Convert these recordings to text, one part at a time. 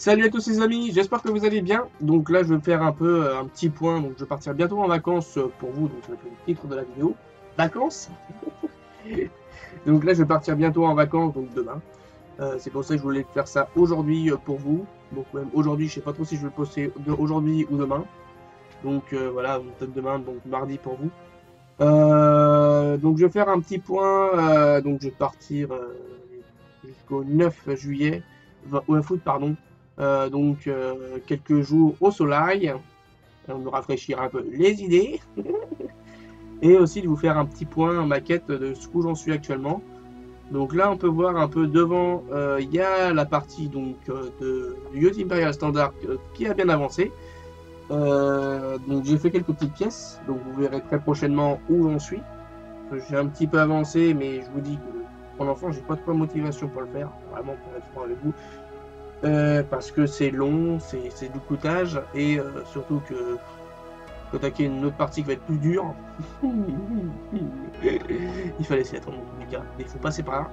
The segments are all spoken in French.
Salut à tous les amis, j'espère que vous allez bien. Donc là je vais faire un peu un petit point, donc je vais partir bientôt en vacances pour vous, donc ça va être le titre de la vidéo. Vacances. Donc là je vais partir bientôt en vacances, donc demain. C'est pour ça que je voulais faire ça aujourd'hui pour vous. Donc même aujourd'hui, je sais pas trop si je vais le poster aujourd'hui ou demain. Donc voilà, peut-être demain, donc mardi pour vous. Donc je vais faire un petit point, donc je vais partir jusqu'au 9 juillet, au 9 août pardon. Donc quelques jours au soleil, on me rafraîchir un peu les idées et aussi de vous faire un petit point maquette de ce où j'en suis actuellement. Donc là on peut voir un peu devant, il y a la partie donc du Yacht Imperial Standard qui a bien avancé. Donc j'ai fait quelques petites pièces, donc vous verrez très prochainement où j'en suis. J'ai un petit peu avancé, mais je vous dis que pour l'instant j'ai pas trop de motivation pour le faire, vraiment pour être franc avec vous. Parce que c'est long, c'est du coûtage et surtout que faut attaquer une autre partie qui va être plus dure. Il fallait s'y attendre, les gars, il faut passer par là.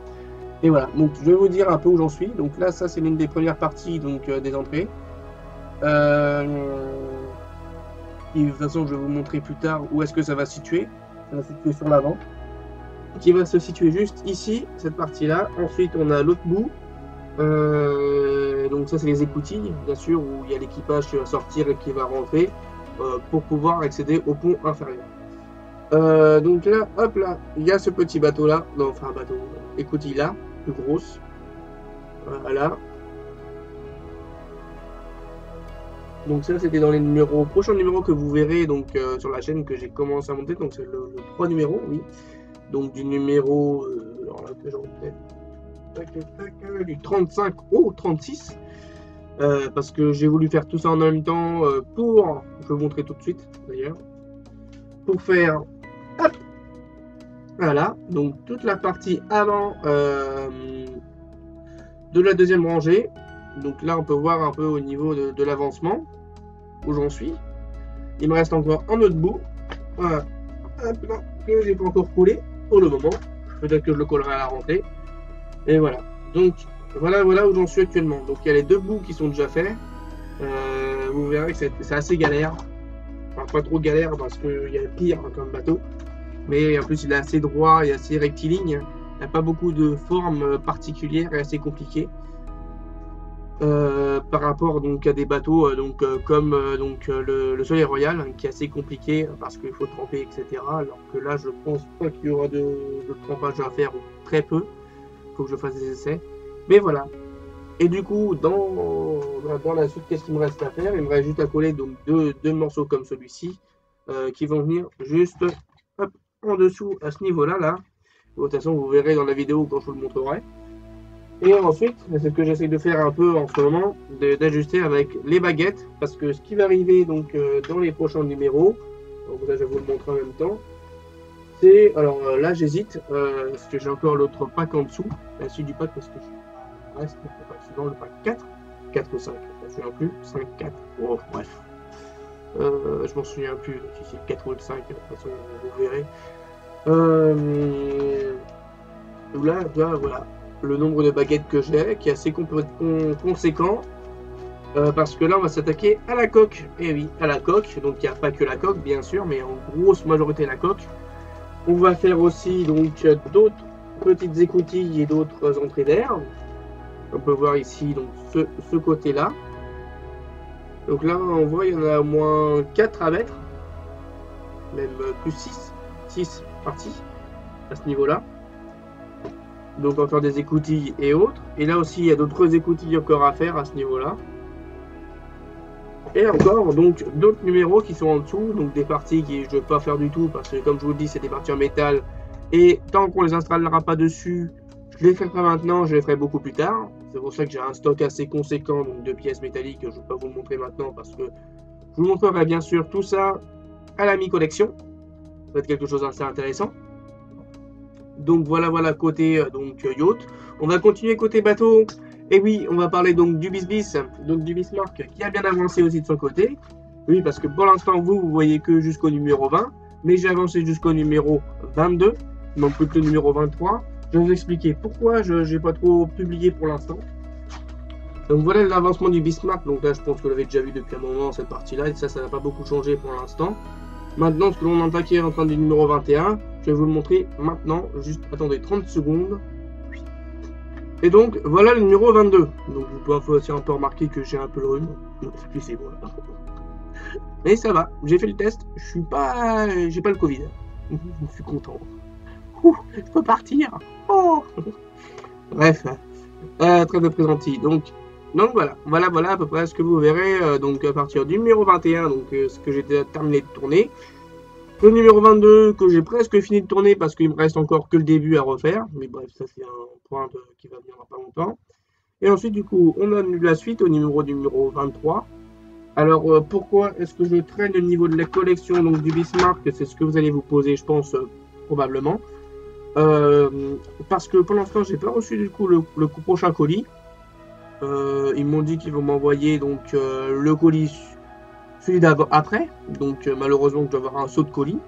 Et voilà, donc je vais vous dire un peu où j'en suis. Donc là, ça c'est l'une des premières parties donc des entrées. Et de toute façon, je vais vous montrer plus tard où est-ce que ça va se situer. Ça va se situer sur l'avant, qui va se situer juste ici, cette partie-là. Ensuite, on a l'autre bout. Donc ça c'est les écoutilles bien sûr où il y a l'équipage qui va sortir et qui va rentrer pour pouvoir accéder au pont inférieur. Donc là hop là il y a ce petit bateau là, non, enfin un bateau écoutille là, plus grosse, voilà. Donc ça c'était dans les prochains numéros que vous verrez donc sur la chaîne que j'ai commencé à monter, donc c'est le 3 numéro, oui, donc du numéro alors là que j'en du 35 au 36 parce que j'ai voulu faire tout ça en même temps pour, je vais vous montrer tout de suite d'ailleurs, pour faire hop, voilà, donc toute la partie avant de la deuxième rangée. Donc là on peut voir un peu au niveau de l'avancement où j'en suis. Il me reste encore un autre bout, voilà, hop là, que j'ai pas encore coulé pour le moment, peut-être que je le collerai à la rentrée. Et voilà, donc voilà où j'en suis actuellement. Donc il y a les deux bouts qui sont déjà faits. Vous verrez que c'est assez galère. Enfin pas trop galère parce qu'il y a pire comme bateau. Mais en plus il est assez droit et assez rectiligne. Il n'y a pas beaucoup de formes particulières et assez compliquées. Par rapport donc à des bateaux comme le Soleil Royal qui est assez compliqué parce qu'il faut tremper etc. Alors que là je pense pas qu'il y aura de trempage à faire, ou très peu. Faut que je fasse des essais, mais voilà. Et du coup dans la suite, qu'est-ce qu'il me reste à faire? Il me reste juste à coller donc deux morceaux comme celui-ci qui vont venir juste hop, en dessous à ce niveau là. De toute façon vous verrez dans la vidéo quand je vous le montrerai. Et ensuite c'est ce que j'essaie de faire un peu en ce moment, d'ajuster avec les baguettes, parce que ce qui va arriver donc dans les prochains numéros, donc là je vais vous le montrer en même temps. Alors là j'hésite, parce que j'ai encore l'autre pack en dessous, la suite du pack, parce que je reste dans le pack 4 ou 5, je ne me souviens plus, 5, 4, oh bref, je m'en souviens plus, si c'est le 4 ou le 5, de toute façon vous verrez. Là voilà, le nombre de baguettes que j'ai, qui est assez conséquent, parce que là on va s'attaquer à la coque, et oui, à la coque, donc il n'y a pas que la coque bien sûr, mais en grosse majorité la coque. On va faire aussi donc d'autres petites écoutilles et d'autres entrées d'air. On peut voir ici donc ce côté-là. Donc là on voit il y en a au moins 4 à mettre, même plus 6 parties à ce niveau-là. Donc encore des écoutilles et autres. Et là aussi il y a d'autres écoutilles encore à faire à ce niveau-là. Et encore donc d'autres numéros qui sont en dessous, donc des parties qui je ne vais pas faire du tout parce que comme je vous le dis c'est des parties en métal et tant qu'on les installera pas dessus, je les ferai pas maintenant, je les ferai beaucoup plus tard. C'est pour ça que j'ai un stock assez conséquent donc de pièces métalliques, je ne vais pas vous le montrer maintenant parce que je vous montrerai bien sûr tout ça à la mi-collection. Ça va être quelque chose d'assez intéressant. Donc voilà côté donc yacht. On va continuer côté bateau. Et oui, on va parler donc du Bismarck, qui a bien avancé aussi de son côté. Oui, parce que pour l'instant, vous voyez que jusqu'au numéro 20, mais j'ai avancé jusqu'au numéro 22, non plus que le numéro 23. Je vais vous expliquer pourquoi je n'ai pas trop publié pour l'instant. Donc voilà l'avancement du Bismarck. Donc là, je pense que vous l'avez déjà vu depuis un moment cette partie-là. Et ça n'a pas beaucoup changé pour l'instant. Maintenant, ce que l'on entend qui est en train du numéro 21, je vais vous le montrer maintenant. Juste attendez 30 secondes. Et donc voilà le numéro 22. Donc vous pouvez aussi un peu remarquer que j'ai un peu le rhume. Excusez-moi. Mais ça va, j'ai fait le test. J'ai pas le Covid. Je suis content. Ouh, je peux partir. Oh. Bref, très de présentis. Donc voilà à peu près ce que vous verrez donc à partir du numéro 21, donc ce que j'ai terminé de tourner. Le numéro 22 que j'ai presque fini de tourner parce qu'il me reste encore que le début à refaire. Mais bref, ça c'est un point qui va venir dans pas longtemps. Et ensuite du coup, on a la suite au numéro 23. Alors pourquoi est-ce que je traîne le niveau de la collection donc du Bismarck? C'est ce que vous allez vous poser, je pense, probablement. Parce que pour l'instant, j'ai pas reçu du coup le prochain colis. Ils m'ont dit qu'ils vont m'envoyer donc le colis, celui d'après. Donc malheureusement, je dois avoir un saut de colis.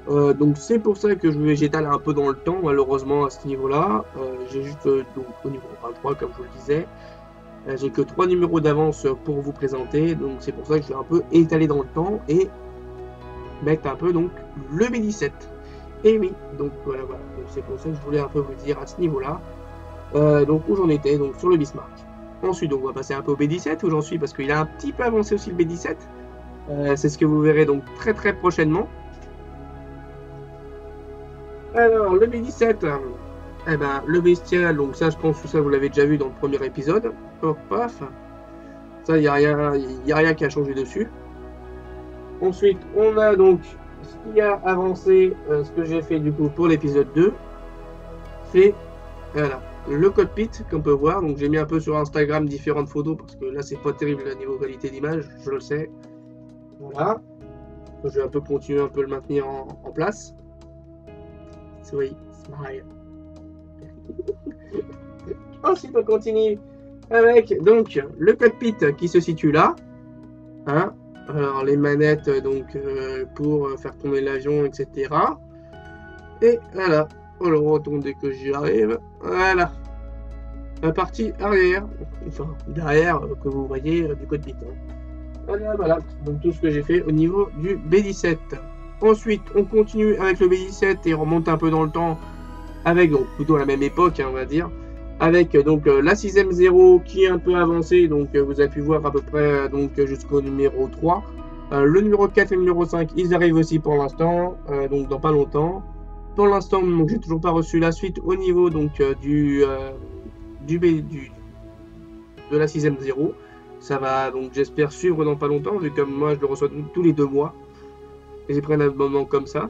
Donc c'est pour ça que j'étale un peu dans le temps, malheureusement à ce niveau-là. J'ai juste donc au niveau 23, comme je vous le disais. J'ai que 3 numéros d'avance pour vous présenter, donc c'est pour ça que je vais un peu étaler dans le temps et mettre un peu donc le B17. Et oui, donc voilà, c'est pour ça que je voulais un peu vous dire à ce niveau-là. Donc où j'en étais, donc sur le Bismarck. Ensuite, donc, on va passer un peu au B17 où j'en suis parce qu'il a un petit peu avancé aussi le B17. C'est ce que vous verrez donc très très prochainement. Alors le B17, eh ben, le bestial, donc ça je pense que ça vous l'avez déjà vu dans le premier épisode. Hop, paf. Ça, il n'y a rien qui a changé dessus. Ensuite, on a donc ce qui a avancé, ce que j'ai fait du coup pour l'épisode 2. C'est voilà, le cockpit qu'on peut voir. Donc j'ai mis un peu sur Instagram différentes photos parce que là c'est pas terrible au niveau qualité d'image, je le sais. Voilà. Je vais un peu continuer un peu le maintenir en place. Oui, smile. Ensuite on continue avec donc le cockpit qui se situe là. Hein. Alors les manettes donc pour faire tourner l'avion, etc. Et voilà, on le retourne dès que j'y arrive. Voilà. La partie arrière, enfin derrière que vous voyez du cockpit. Voilà, donc tout ce que j'ai fait au niveau du B17. Ensuite, on continue avec le B17 et on remonte un peu dans le temps avec donc plutôt la même époque, hein, on va dire, avec donc la 6ème 0 qui est un peu avancée, donc vous avez pu voir à peu près donc jusqu'au numéro 3. Le numéro 4 et le numéro 5, ils arrivent aussi pour l'instant, donc dans pas longtemps. Pour l'instant, donc j'ai toujours pas reçu la suite au niveau donc de la 6ème 0. Ça va donc j'espère suivre dans pas longtemps, vu comme moi je le reçois tous les 2 mois. Et j'ai pris un abonnement comme ça.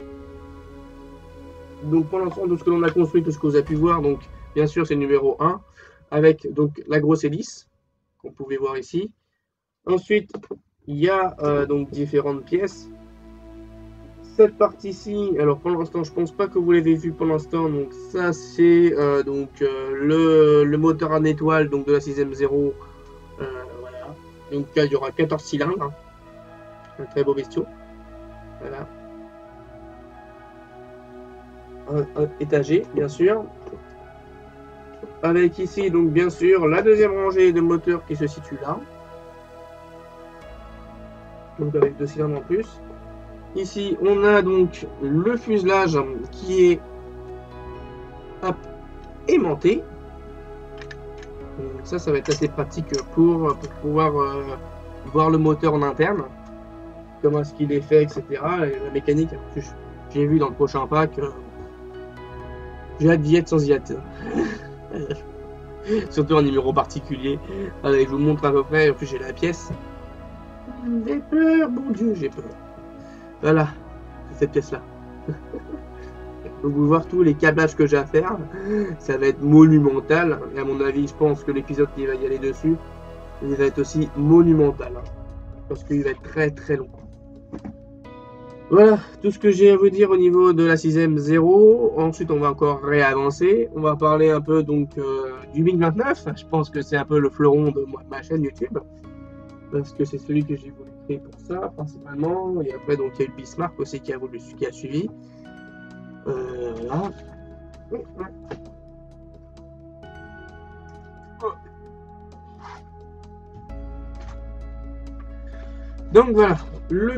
Donc pour l'instant, tout ce que l'on a construit, tout ce que vous avez pu voir, donc bien sûr c'est le numéro 1, avec donc la grosse hélice, qu'on pouvait voir ici. Ensuite, il y a donc différentes pièces. Cette partie-ci, alors pour l'instant, je pense pas que vous l'avez vu pour l'instant, donc ça c'est le moteur en étoile donc de la 6ème 0. Voilà. Donc là, il y aura 14 cylindres. Hein. Un très beau bestiau. Voilà. Étagé, bien sûr. Avec ici, donc bien sûr, la deuxième rangée de moteurs qui se situe là. Donc avec 2 cylindres en plus. Ici, on a donc le fuselage qui est aimanté. Donc ça va être assez pratique pour pouvoir voir le moteur en interne. Comment est-ce qu'il est fait, etc. Et la mécanique, j'ai vu dans le prochain pack. J'ai hâte d'y être sans y être. Surtout un numéro particulier. Allez, je vous montre à peu près. En plus, j'ai la pièce. J'ai peur, bon Dieu, j'ai peur. Voilà, c'est cette pièce-là. Donc, vous voir tous les câblages que j'ai à faire. Ça va être monumental. Et à mon avis, je pense que l'épisode qui va y aller dessus, il va être aussi monumental. Parce qu'il va être très très long. Voilà, tout ce que j'ai à vous dire au niveau de la 6ème 0. Ensuite, on va encore réavancer. On va parler un peu donc du MiG-29. Je pense que c'est un peu le fleuron de ma chaîne YouTube. Parce que c'est celui que j'ai voulu créer pour ça, principalement. Et après, donc, il y a eu le Bismarck aussi qui a suivi. Voilà. Donc voilà, le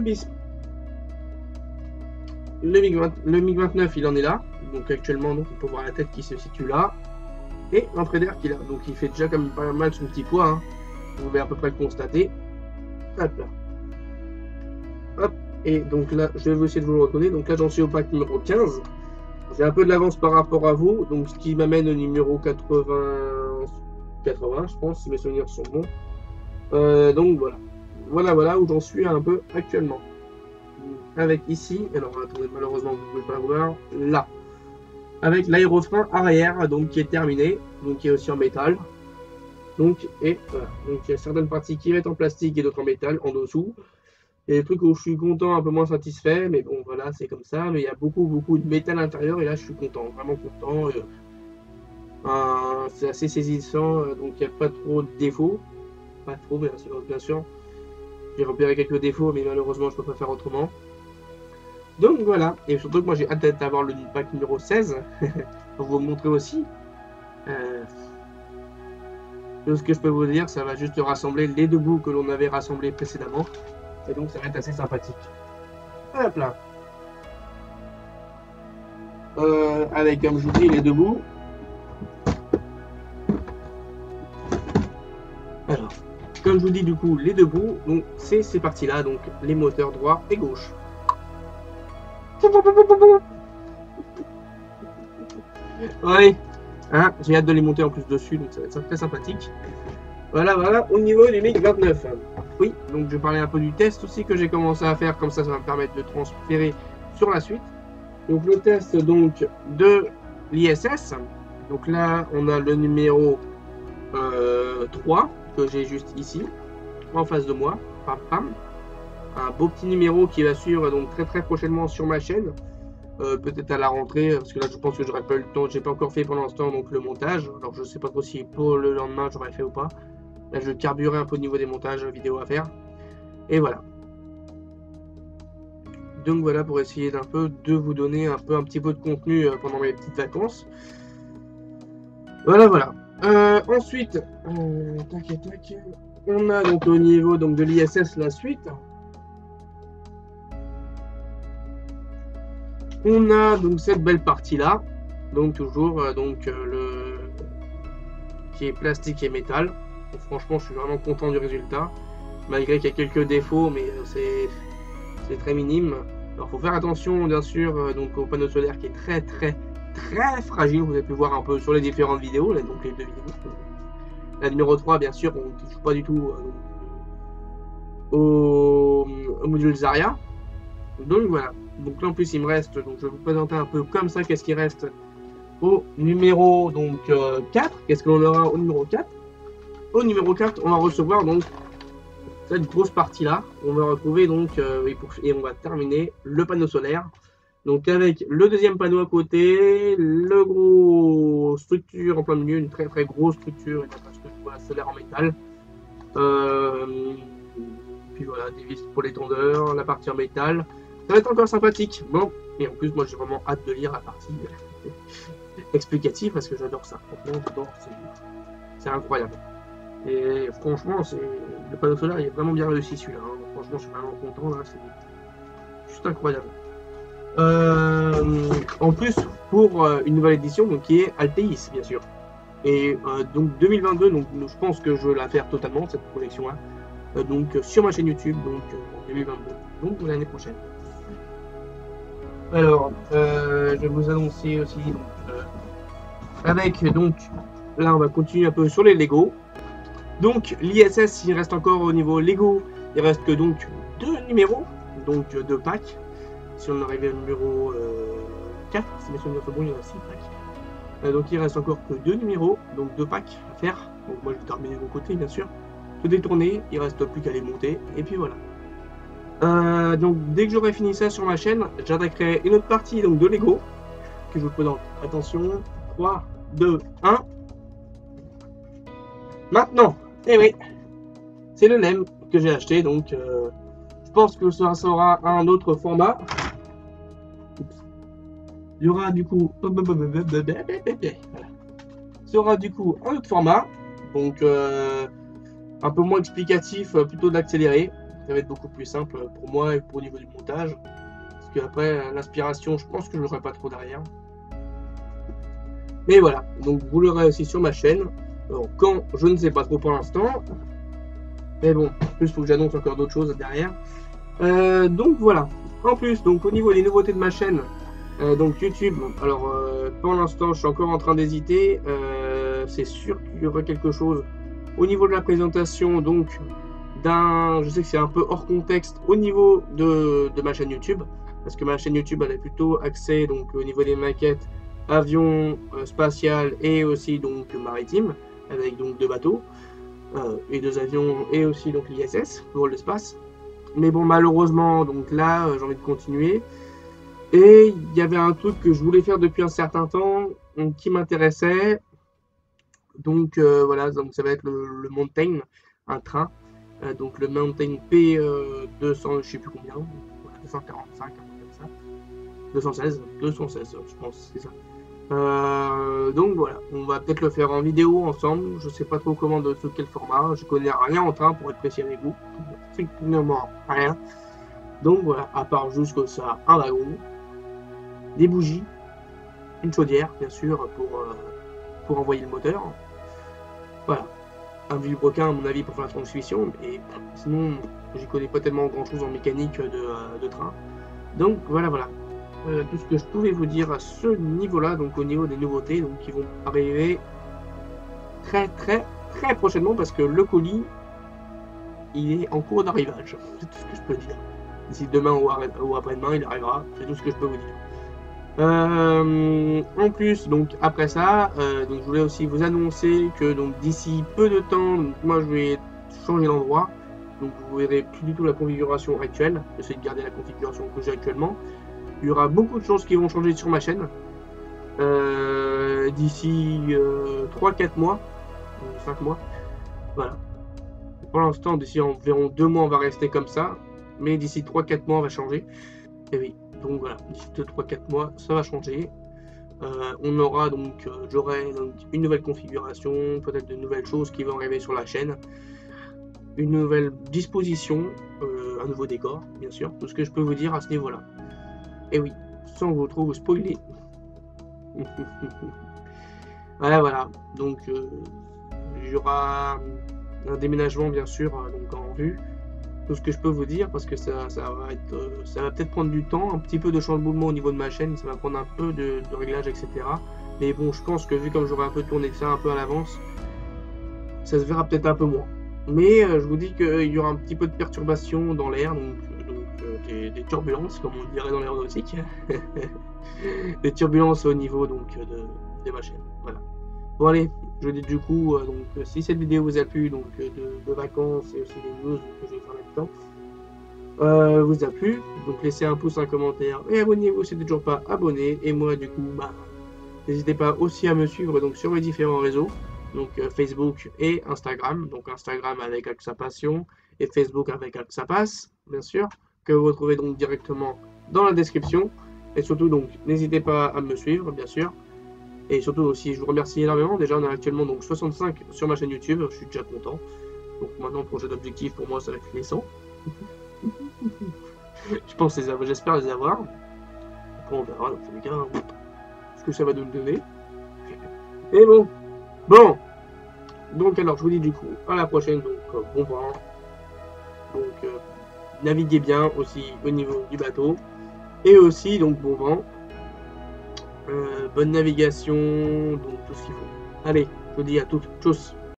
MiG-29 il en est là, donc actuellement donc, on peut voir la tête qui se situe là, et l'entrée d'air qu'il a, donc il fait déjà comme pas mal son petit poids, hein. Vous pouvez à peu près le constater. Hop là. Hop, et donc là je vais essayer de vous le redonner, donc là j'en suis au pack numéro 15, j'ai un peu de l'avance par rapport à vous, donc ce qui m'amène au numéro 80 je pense, si mes souvenirs sont bons. Donc voilà où j'en suis un peu actuellement. Avec ici, alors attendez, malheureusement vous ne pouvez pas voir, là, avec l'aérofrein arrière, donc qui est terminé, donc qui est aussi en métal. Donc, et voilà, donc il y a certaines parties qui vont être en plastique et d'autres en métal en dessous. Il y a des trucs où je suis content, un peu moins satisfait, mais bon voilà, c'est comme ça. Mais il y a beaucoup de métal à l'intérieur et là je suis content, vraiment content. C'est assez saisissant, donc il n'y a pas trop de défauts. Pas trop, bien sûr. J'ai repéré quelques défauts, mais malheureusement je peux pas faire autrement. Donc voilà, et surtout que moi j'ai hâte d'avoir le pack numéro 16 pour vous montrer aussi. Tout ce que je peux vous dire, ça va juste rassembler les deux bouts que l'on avait rassemblés précédemment. Et donc ça va être assez sympathique. Hop là. Avec, comme je vous dis, les deux bouts. Alors, comme je vous dis du coup, les deux bouts, donc c'est ces parties-là, donc les moteurs droit et gauche. Ouais, hein, j'ai hâte de les monter en plus dessus, donc ça va être très sympathique. Voilà, au niveau du MiG-29. Oui, donc je parlais un peu du test aussi que j'ai commencé à faire, comme ça va me permettre de transférer sur la suite. Donc le test donc de l'ISS. Donc là, on a le numéro 3 que j'ai juste ici, en face de moi. Pam, pam. Un beau petit numéro qui va suivre donc très prochainement sur ma chaîne. Peut-être à la rentrée, parce que là je pense que j'aurais pas eu le temps, j'ai pas encore fait pour l'instant donc le montage. Alors je sais pas trop si pour le lendemain j'aurais fait ou pas. Là je carburais un peu au niveau des montages vidéo à faire. Et voilà. Donc voilà pour essayer d'un peu de vous donner un petit peu de contenu pendant mes petites vacances. Voilà. Ensuite, tac. On a donc au niveau donc, de l'ISS la suite. On a donc cette belle partie là, donc toujours le qui est plastique et métal. Donc, franchement, je suis vraiment content du résultat, malgré qu'il y a quelques défauts, mais c'est très minime. Alors, faut faire attention, bien sûr, donc au panneau solaire qui est très fragile. Vous avez pu voir un peu sur les différentes vidéos, là, donc les deux vidéos. La numéro 3, bien sûr, on ne touche pas du tout au module Zarya. Donc voilà. Donc là en plus il me reste, donc je vais vous présenter un peu comme ça qu'est-ce qui reste au numéro donc 4. Qu'est-ce que l'on aura au numéro 4? Au numéro 4, on va recevoir donc cette grosse partie là. On va retrouver donc et on va terminer le panneau solaire. Donc avec le deuxième panneau à côté, le gros structure en plein milieu, une très grosse structure, parce que je vois solaire en métal. Puis voilà, des vis pour les tondeurs, la partie en métal. Ça va être encore sympathique. Bon, et en plus, moi j'ai vraiment hâte de lire la partie explicative parce que j'adore ça. Franchement, c'est incroyable. Et franchement, le panneau solaire il est vraiment bien réussi celui-là. Hein. Franchement, je suis vraiment content. Là, c'est juste incroyable. En plus, pour une nouvelle édition donc, qui est Altéis, bien sûr. Et donc 2022, donc je pense que je vais la faire totalement cette collection-là. Donc sur ma chaîne YouTube, donc en 2022, donc l'année prochaine. Alors, je vais vous annoncer aussi, avec donc, là on va continuer un peu sur les Lego. Donc l'ISS, il reste encore au niveau Lego, il reste que donc 2 numéros, donc 2 packs. Si on arrive au numéro 4, si mes souvenirs sont bons, il y en a 6 packs. Donc il reste encore que 2 numéros, donc 2 packs à faire. Donc moi je vais terminer de mon côté bien sûr. Tout détourner, il reste plus qu'à les monter, et puis voilà. Donc dès que j'aurai fini ça sur ma chaîne, j'attaquerai une autre partie donc, de Lego que je vous présente. Attention, 3, 2, 1. Maintenant, eh oui, c'est le NEM que j'ai acheté, donc je pense que ça sera un autre format. Il y aura du coup, un autre format, donc un peu moins explicatif, plutôt d'accéléré. Ça va être beaucoup plus simple pour moi et pour le niveau du montage. Parce que après, l'inspiration, je pense que je l'aurai pas trop derrière. Mais voilà, donc vous l'aurez aussi sur ma chaîne. Alors, quand, je ne sais pas trop pour l'instant. Mais bon, en plus, il faut que j'annonce encore d'autres choses derrière. Donc voilà. En plus, donc au niveau des nouveautés de ma chaîne, donc YouTube, alors pour l'instant, je suis encore en train d'hésiter. C'est sûr qu'il y aura quelque chose au niveau de la présentation, donc je sais que c'est un peu hors contexte au niveau de ma chaîne YouTube, parce que ma chaîne YouTube, elle est plutôt axée donc au niveau des maquettes, avions, spatial et aussi donc maritime, avec donc 2 bateaux et 2 avions et aussi donc l'ISS pour l'espace. Mais bon, malheureusement, donc là, j'ai envie de continuer. Et il y avait un truc que je voulais faire depuis un certain temps, qui m'intéressait. Donc voilà, donc ça va être le Mountain, un train. Donc le Mountain P200, je sais plus combien, voilà, 245, un truc comme ça. 216, je pense, c'est ça. Donc voilà, on va peut-être le faire en vidéo ensemble. Je sais pas trop comment, sous quel format. Je connais rien en train pour être précis avec vous. Strictement rien. Donc voilà, à part juste que ça, un wagon, des bougies, une chaudière bien sûr pour envoyer le moteur. Voilà, un vilebrequin à mon avis pour faire la transmission, mais sinon j'y connais pas tellement grand chose en mécanique de train. Donc voilà. Tout ce que je pouvais vous dire à ce niveau-là, donc au niveau des nouveautés, donc qui vont arriver très prochainement parce que le colis il est en cours d'arrivage. C'est tout ce que je peux dire. D'ici demain ou après-demain, il arrivera. C'est tout ce que je peux vous dire. En plus, donc après ça, donc je voulais aussi vous annoncer que donc d'ici peu de temps, donc moi je vais changer d'endroit. Donc vous verrez plus du tout la configuration actuelle. J'essaie de garder la configuration que j'ai actuellement. Il y aura beaucoup de choses qui vont changer sur ma chaîne d'ici 3-4 mois, 5 mois. Voilà. Pour l'instant, d'ici environ 2 mois, on va rester comme ça. Mais d'ici 3-4 mois, on va changer. Et oui, donc voilà, d'ici 2-3-4 mois, ça va changer. On aura donc, j'aurai donc une nouvelle configuration, peut-être de nouvelles choses qui vont arriver sur la chaîne. Une nouvelle disposition, un nouveau décor, bien sûr. Tout ce que je peux vous dire à ce niveau-là. Et oui, sans vous trop spoiler. Voilà. Donc, il y aura un déménagement, bien sûr, donc en vue. Tout ce que je peux vous dire, parce que ça va peut-être prendre du temps, un petit peu de chamboulement au niveau de ma chaîne, ça va prendre un peu de réglage, etc. Mais bon, je pense que vu comme j'aurai un peu tourné ça un peu à l'avance, ça se verra peut-être un peu moins. Mais je vous dis qu'il y aura un petit peu de perturbation dans l'air, donc des turbulences, comme on dirait dans l'aéronautique. Des turbulences au niveau donc de ma chaîne. Voilà. Bon allez, je dis du coup, donc si cette vidéo vous a plu, donc de vacances et aussi des news que je vais faire en même temps, vous a plu, donc laissez un pouce, un commentaire et abonnez-vous si vous n'êtes toujours pas abonné. Et moi du coup, n'hésitez pas aussi à me suivre donc sur mes différents réseaux, donc Facebook et Instagram. Donc Instagram avec Axapassion et Facebook avec Axapass, bien sûr, que vous retrouvez donc directement dans la description. Et surtout donc n'hésitez pas à me suivre, bien sûr. Et surtout aussi, je vous remercie énormément. Déjà, on est actuellement donc 65 sur ma chaîne YouTube. Je suis déjà content. Donc maintenant, projet d'objectif pour moi, ça va être les 100. Je pense j'espère les avoir. Après, on verra dans tous les cas ce que ça va nous donner. Et bon. Donc alors, je vous dis du coup à la prochaine. Donc bon vent. Donc naviguez bien aussi au niveau du bateau. Et aussi donc bon vent. Bonne navigation, donc tout ce qu'il faut. Allez, je vous dis à toutes, tchuss.